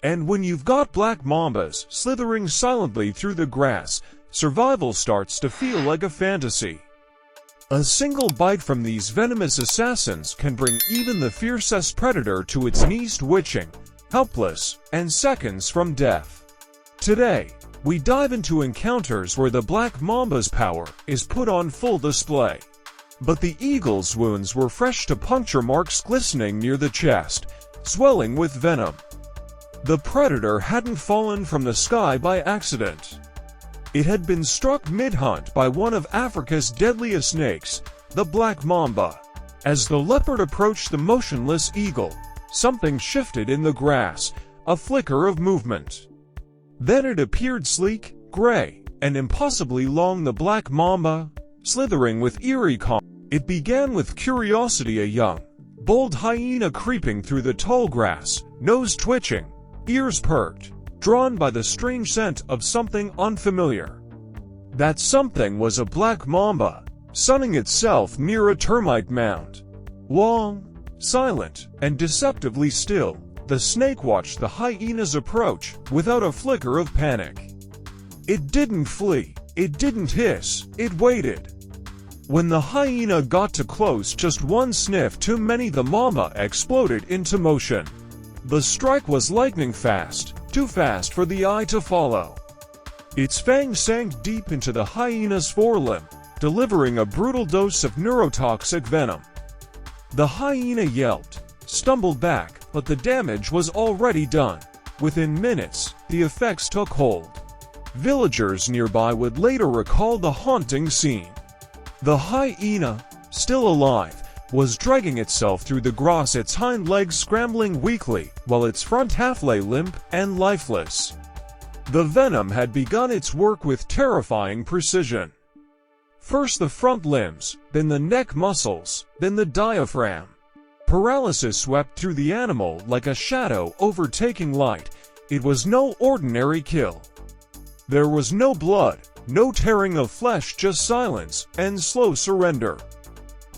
And when you've got black mambas slithering silently through the grass, survival starts to feel like a fantasy. A single bite from these venomous assassins can bring even the fiercest predator to its knees, twitching, helpless, and seconds from death. Today, we dive into encounters where the black mamba's power is put on full display. But the eagle's wounds were fresh to puncture marks glistening near the chest, swelling with venom. The predator hadn't fallen from the sky by accident. It had been struck mid-hunt by one of Africa's deadliest snakes, the black mamba. As the leopard approached the motionless eagle, something shifted in the grass, a flicker of movement. Then it appeared sleek, gray, and impossibly long. The black mamba, slithering with eerie calm. It began with curiosity, a young, bold hyena creeping through the tall grass, nose twitching, ears perked, drawn by the strange scent of something unfamiliar. That something was a black mamba, sunning itself near a termite mound. Long, silent, and deceptively still, the snake watched the hyena's approach without a flicker of panic. It didn't flee, it didn't hiss, it waited. When the hyena got too close, just one sniff too many, the mamba exploded into motion. The strike was lightning fast, too fast for the eye to follow. Its fangs sank deep into the hyena's forelimb, delivering a brutal dose of neurotoxic venom. The hyena yelped, stumbled back, but the damage was already done. Within minutes, the effects took hold. Villagers nearby would later recall the haunting scene. The hyena, still alive, was dragging itself through the grass, its hind legs scrambling weakly, while its front half lay limp and lifeless. The venom had begun its work with terrifying precision. First the front limbs, then the neck muscles, then the diaphragm. Paralysis swept through the animal like a shadow overtaking light. It was no ordinary kill. There was no blood, no tearing of flesh, just silence and slow surrender.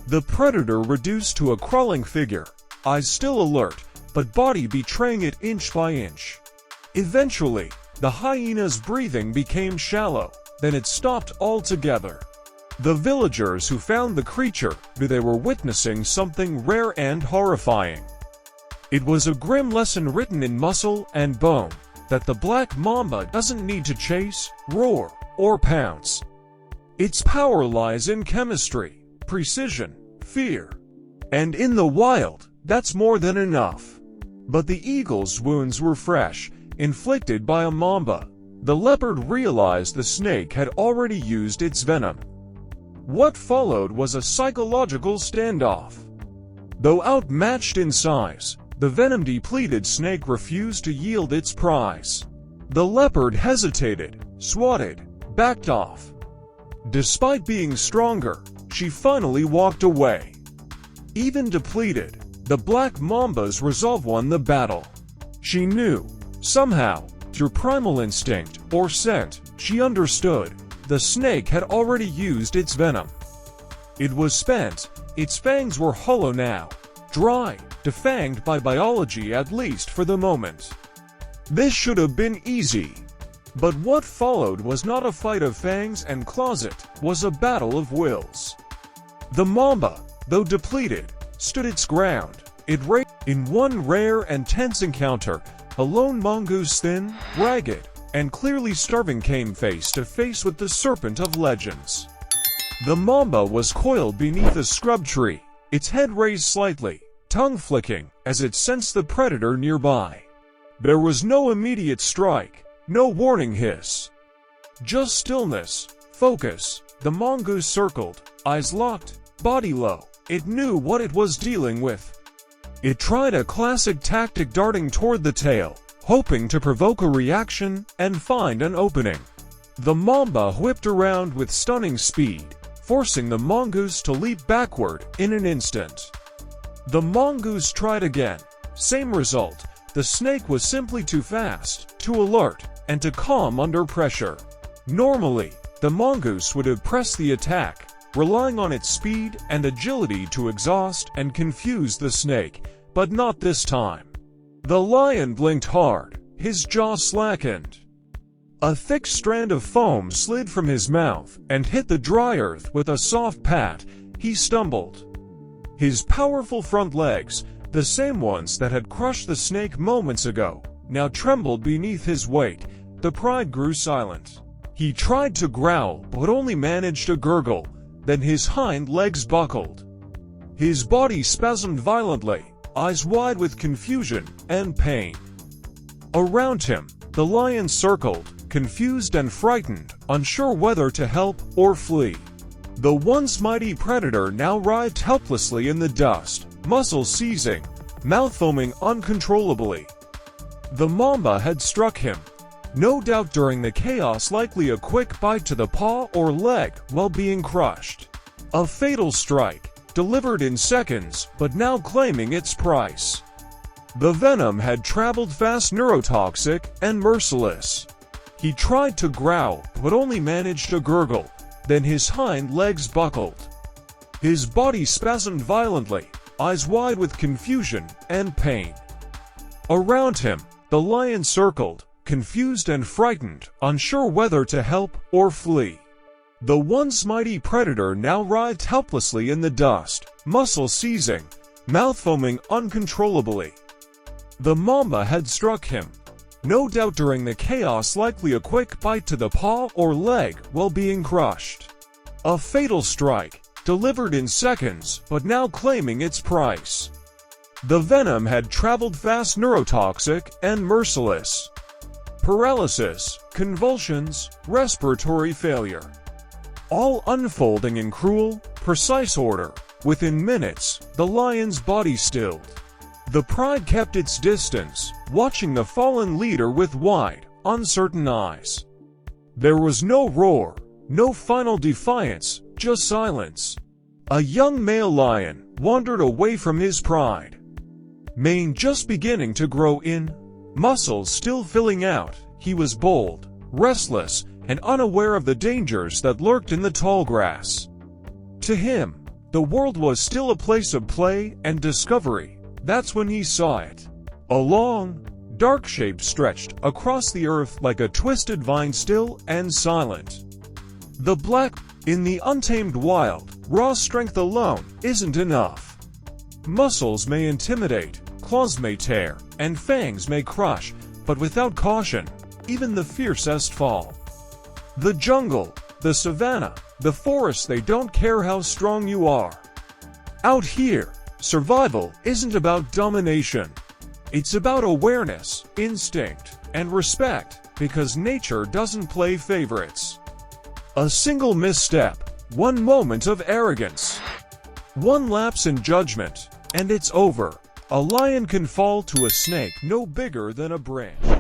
The predator reduced to a crawling figure, eyes still alert, but body betraying it inch by inch. Eventually, the hyena's breathing became shallow, then it stopped altogether. The villagers who found the creature knew they were witnessing something rare and horrifying. It was a grim lesson written in muscle and bone, that the black mamba doesn't need to chase, roar, or pounce. Its power lies in chemistry, precision, fear. And in the wild, that's more than enough. But the eagle's wounds were fresh, inflicted by a mamba. The leopard realized the snake had already used its venom. What followed was a psychological standoff. Though outmatched in size, the venom-depleted snake refused to yield its prize. The leopard hesitated, swatted, backed off. Despite being stronger, she finally walked away. Even depleted, the black mamba's resolve won the battle. She knew, somehow, through primal instinct or scent, she understood, the snake had already used its venom. It was spent, its fangs were hollow now, dry, defanged by biology, at least for the moment. This should have been easy. But what followed was not a fight of fangs and claws, it was a battle of wills. The mamba, though depleted, stood its ground. It raged. In one rare and tense encounter, a lone mongoose, thin, ragged, and clearly starving, came face to face with the serpent of legends. The mamba was coiled beneath a scrub tree, its head raised slightly, tongue flicking, as it sensed the predator nearby. There was no immediate strike, no warning hiss. Just stillness, focus. The mongoose circled, eyes locked, body low. It knew what it was dealing with. It tried a classic tactic, darting toward the tail, hoping to provoke a reaction and find an opening. The mamba whipped around with stunning speed, forcing the mongoose to leap backward in an instant. The mongoose tried again. Same result. The snake was simply too fast, too alert, and too calm under pressure. Normally, the mongoose would have pressed the attack, relying on its speed and agility to exhaust and confuse the snake, but not this time. The lion blinked hard, his jaw slackened. A thick strand of foam slid from his mouth and hit the dry earth with a soft pat. He stumbled. His powerful front legs, the same ones that had crushed the snake moments ago, now trembled beneath his weight. The pride grew silent. He tried to growl but only managed to gurgle. Then his hind legs buckled. His body spasmed violently, eyes wide with confusion and pain. Around him, the lion circled, confused and frightened, unsure whether to help or flee. The once mighty predator now writhed helplessly in the dust, muscles seizing, mouth foaming uncontrollably. The Mamba had struck him. No doubt during the chaos, likely a quick bite to the paw or leg while being crushed. A fatal strike, delivered in seconds, but now claiming its price. The venom had traveled fast, neurotoxic, and merciless. He tried to growl, but only managed to gurgle. Then his hind legs buckled. His body spasmed violently, eyes wide with confusion and pain. Around him, the lion circled, confused and frightened, unsure whether to help or flee. The once mighty predator now writhed helplessly in the dust, muscles seizing, mouth foaming uncontrollably. The Mamba had struck him. No doubt during the chaos, likely a quick bite to the paw or leg while being crushed. A fatal strike, delivered in seconds, but now claiming its price. The venom had traveled fast, neurotoxic, and merciless. Paralysis, convulsions, respiratory failure. All unfolding in cruel, precise order. Within minutes, the lion's body stilled. The pride kept its distance, watching the fallen leader with wide, uncertain eyes. There was no roar, no final defiance, just silence. A young male lion wandered away from his pride. Mane just beginning to grow in, muscles still filling out. He was bold, restless, and unaware of the dangers that lurked in the tall grass. To him, the world was still a place of play and discovery. That's when he saw it. A long, dark shape stretched across the earth like a twisted vine, still and silent. The black, in the untamed wild, raw strength alone isn't enough. Muscles may intimidate, claws may tear, and fangs may crush, but without caution, even the fiercest fall. The jungle, the savanna, the forest, they don't care how strong you are. Out here, survival isn't about domination. It's about awareness, instinct, and respect, because nature doesn't play favorites. A single misstep, one moment of arrogance, one lapse in judgment, and it's over. A lion can fall to a snake no bigger than a branch.